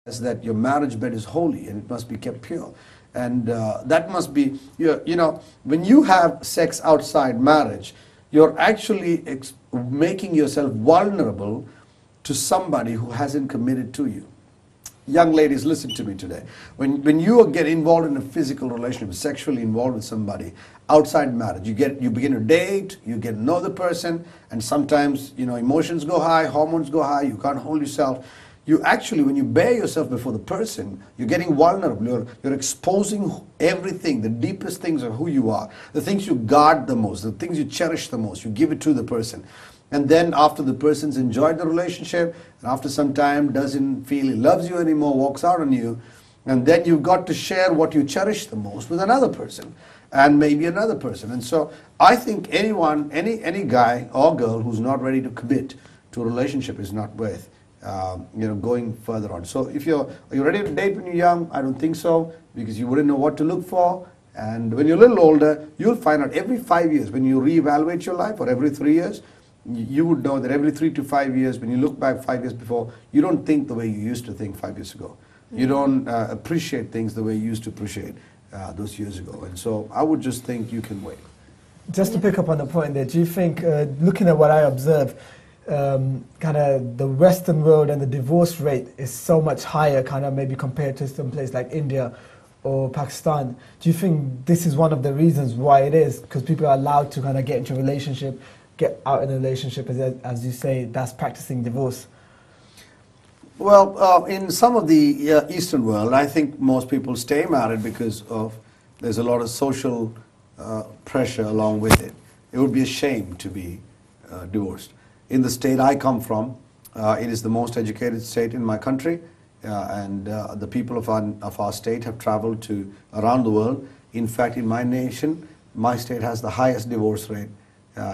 is that your marriage bed is holy and it must be kept pure. And that must be, you know, when you have sex outside marriage, you're actually making yourself vulnerable to somebody who hasn't committed to you. Young ladies, listen to me today. When you get involved in a physical relationship, sexually involved with somebody outside marriage, you begin to date, you get to know the person, and sometimes, you know, emotions go high, hormones go high, you can't hold yourself. You actually, when you bare yourself before the person, you're getting vulnerable. You're exposing everything, the deepest things of who you are, the things you guard the most, the things you cherish the most. You give it to the person. And then after the person's enjoyed the relationship, and after some time doesn't feel he loves you anymore, walks out on you, and then you've got to share what you cherish the most with another person, and maybe another person. And so I think anyone, any guy or girl who's not ready to commit to a relationship is not worth you know, going further on. So if are you ready to date when you're young? I don't think so, because you wouldn't know what to look for. And when you're a little older, you'll find out every 5 years, when you reevaluate your life, or every 3 years, you would know that every 3 to 5 years, when you look back 5 years before, you don't think the way you used to think 5 years ago. You don't appreciate things the way you used to appreciate those years ago. And so I would just think you can wait. Just to pick up on the point there, do you think, looking at what I observe, kind of the Western world and the divorce rate is so much higher, kind of maybe compared to some place like India or Pakistan? Do you think this is one of the reasons why it is? Because people are allowed to kind of get into a relationship, get out in a relationship, as you say, that's practicing divorce? Well, in some of the Eastern world, I think most people stay married because there's a lot of social pressure along with it. It would be a shame to be divorced. In the state I come from, it is the most educated state in my country, and the people of our state have traveled to around the world. In fact, in my nation, my state has the highest divorce rate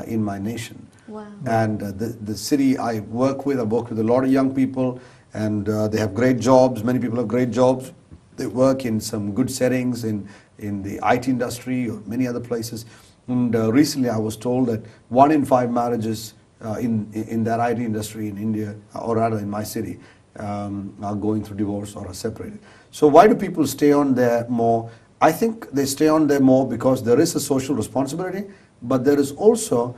in my nation. Wow. And the city I work with a lot of young people, and they have great jobs. Many people have great jobs. They work in some good settings in the IT industry or many other places. And recently I was told that 1 in 5 marriages in that IT industry in India, or rather in my city, are going through divorce or are separated. So why do people stay on there more? I think they stay on there more because there is a social responsibility, but there is also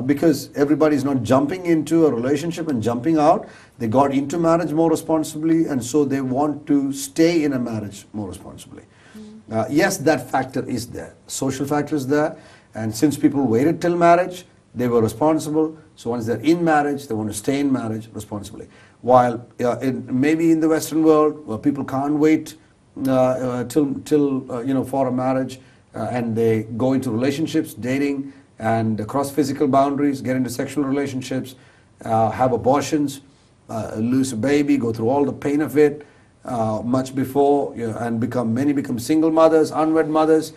because everybody is not jumping into a relationship and jumping out. They got into marriage more responsibly, and so they want to stay in a marriage more responsibly. Yes, that factor is there. Social factor is there, and since people waited till marriage, they were responsible. So once they're in marriage, they want to stay in marriage responsibly. While maybe in the Western world, where people can't wait till you know, for a marriage, and they go into relationships, dating, and cross physical boundaries, get into sexual relationships, have abortions, lose a baby, go through all the pain of it much before, you know, and many become single mothers, unwed mothers,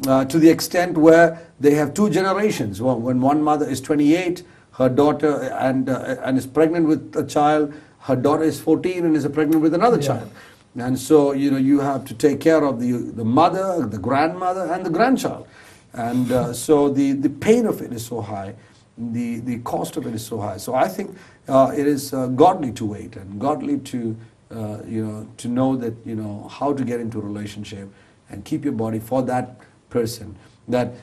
to the extent where they have 2 generations. When one mother is 28, her daughter and is pregnant with a child, her daughter is 14 and is pregnant with another child. And so, you know, you have to take care of the mother, the grandmother, and the grandchild. And so the pain of it is so high, the cost of it is so high. So I think it is godly to wait, and godly to you know, to know that, you know, how to get into a relationship and keep your body for that person.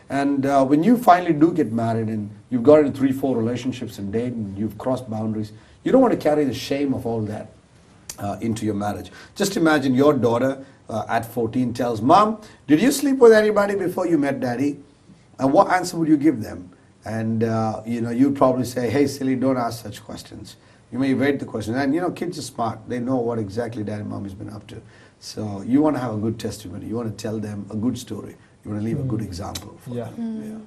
And when you finally do get married and you've got into 3-4 relationships and date and you've crossed boundaries, you don't want to carry the shame of all that into your marriage. Just imagine your daughter at 14 tells, "Mom, did you sleep with anybody before you met Daddy?" And what answer would you give them? And you know, you'd probably say, "Hey, silly, don't ask such questions." You may evade the question. And you know, kids are smart. They know what exactly Dad and Mom has been up to. So you want to have a good testimony. You want to tell them a good story. You want to leave a good example for them. Yeah.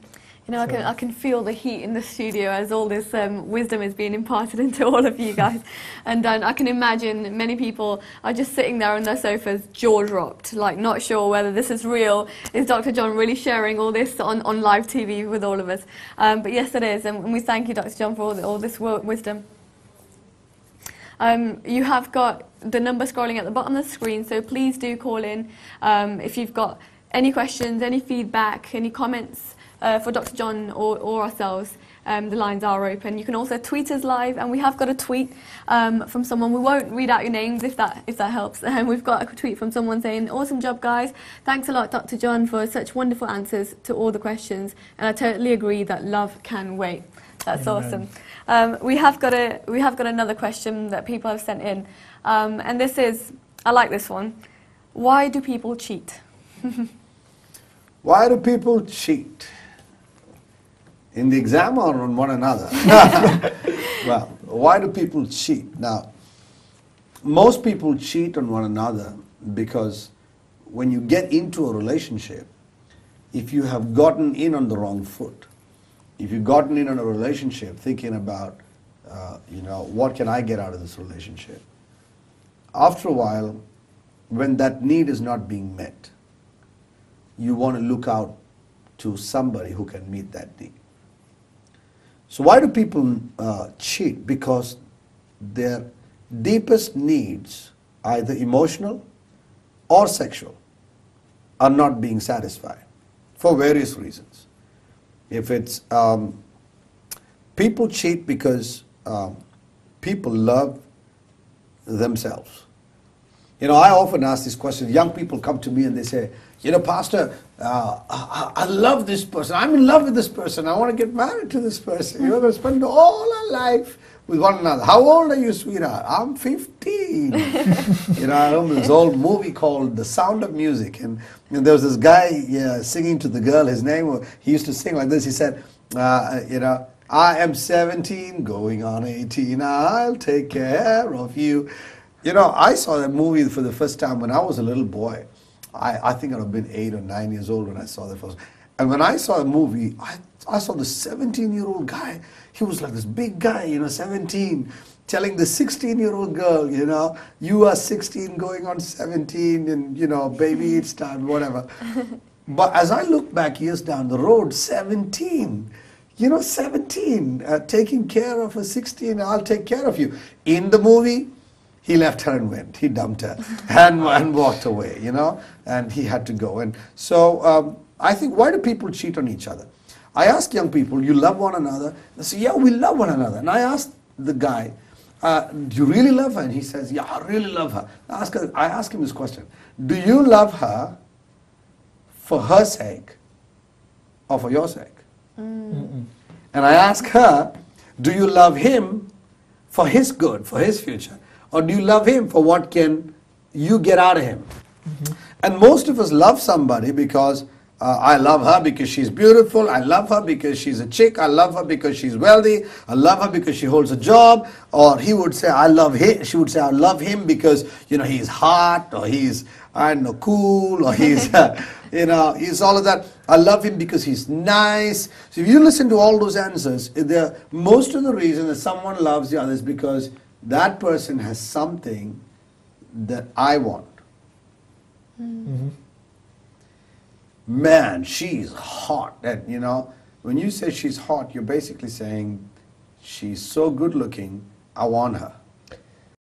You know, I can feel the heat in the studio as all this wisdom is being imparted into all of you guys. And I can imagine many people are just sitting there on their sofas, jaw dropped, like not sure whether this is real. Is Dr. John really sharing all this on live TV with all of us? But yes, it is. And we thank you, Dr. John, for all this wisdom. You have got the number scrolling at the bottom of the screen, so please do call in if you've got any questions, any feedback, any comments for Dr. John or ourselves. the lines are open. You can also tweet us live, and we have got a tweet from someone. We won't read out your names if that helps. We've got a tweet from someone saying, "Awesome job, guys. Thanks a lot, Dr. John, for such wonderful answers to all the questions. And I totally agree that love can wait." That's Amen. awesome. We have got another question that people have sent in, and this is, I like this one. Why do people cheat? Why do people cheat? In the exam or on one another? Well, why do people cheat? Now, most people cheat on one another because when you get into a relationship, if you have gotten in on the wrong foot, if you've gotten in on a relationship thinking about, what can I get out of this relationship? After a while, when that need is not being met, you want to look out to somebody who can meet that need. So why do people cheat? Because their deepest needs, either emotional or sexual, are not being satisfied for various reasons. If it's people cheat because people love themselves. I often ask this question. Young people come to me and they say, Pastor, I love this person. I'm in love with this person. I want to get married to this person. We're going to spend all our life with one another. How old are you, sweetheart? I'm 15. I remember this old movie called The Sound of Music. And there was this guy singing to the girl. His name, he used to sing like this. He said, I am 17, going on 18. I'll take care of you. I saw that movie for the first time when I was a little boy. I think I'd have been 8 or 9 years old when I saw the first. And when I saw the movie, I saw the 17-year-old guy. He was like this big guy, 17, telling the 16-year-old girl, you are 16 going on 17 and, baby, it's time, whatever. But as I look back years down the road, 17, 17, taking care of a 16, I'll take care of you. In the movie, he left her and went. He dumped her and walked away, and he had to go. And so I think, why do people cheat on each other? I ask young people, you love one another? They say, yeah, we love one another. And I ask the guy, do you really love her? And he says, yeah, I really love her. I ask him this question, do you love her for her sake or for your sake? And I ask her, do you love him for his good, for his future? Or do you love him for what can you get out of him? And most of us love somebody because I love her because she's beautiful. I love her because she's a chick. I love her because she's wealthy. I love her because she holds a job. Or he would say, I love him. She would say, I love him because, he's hot, or he's, cool, or he's, he's all of that. I love him because he's nice. So if you listen to all those answers, most of the reason that someone loves the other is because that person has something that I want. Man, she's hot. And when you say she's hot, you're basically saying she's so good looking, I want her.